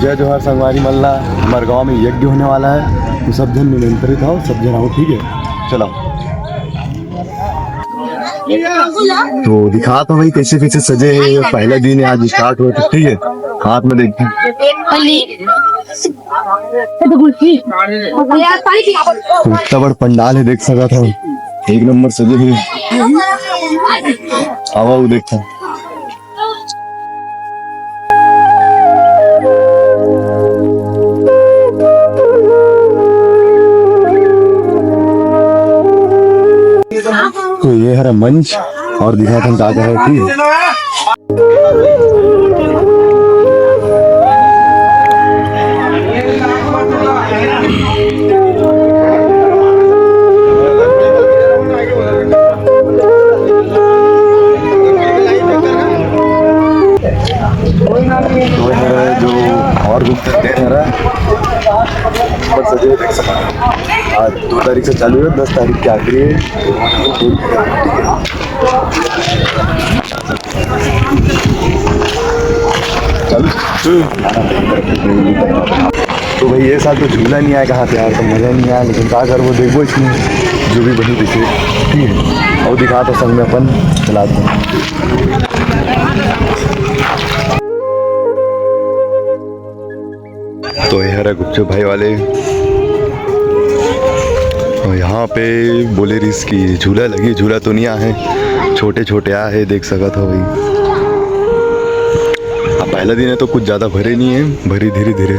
जय जोहार संगवारी मल्ला। हमारे गांव में यज्ञ होने वाला है, तो सब जन निमंत्रित हो, सब जन आओ, ठीक है। चलो तो दिखा तो भाई कैसे कैसे सजे हैं। पहला दिन है आज, स्टार्ट हुआ, ठीक है। हाथ में देखते हैं इतना बड़ा पंडाल है, देख सका था, एक नंबर सजे हुए। हवा वो देखता तो ये है मंच और दिखा था क्या है, ठीक है। तो है जो और घूम सकते हैं पर सजे देख सकते हैं। आज 2 तारीख से चालू है, 10 तारीख की आखिरी है। तो भाई ये साल तो झूला नहीं आया कहाँ से यार, तो मज़ा नहीं आया, लेकिन क्या कर वो देखो इसमें जो भी बनी दिखे, ठीक है। और दिखा तो संग में अपन चलाते हैं। तो ये है गुपचुप भाई वाले, और यहाँ पे बोले रिस की झूला लगी, झूला तो नहीं है, छोटे छोटे आ है, देख सका था भाई। पहला दिन है तो कुछ ज़्यादा भरे नहीं है, भरी धीरे धीरे।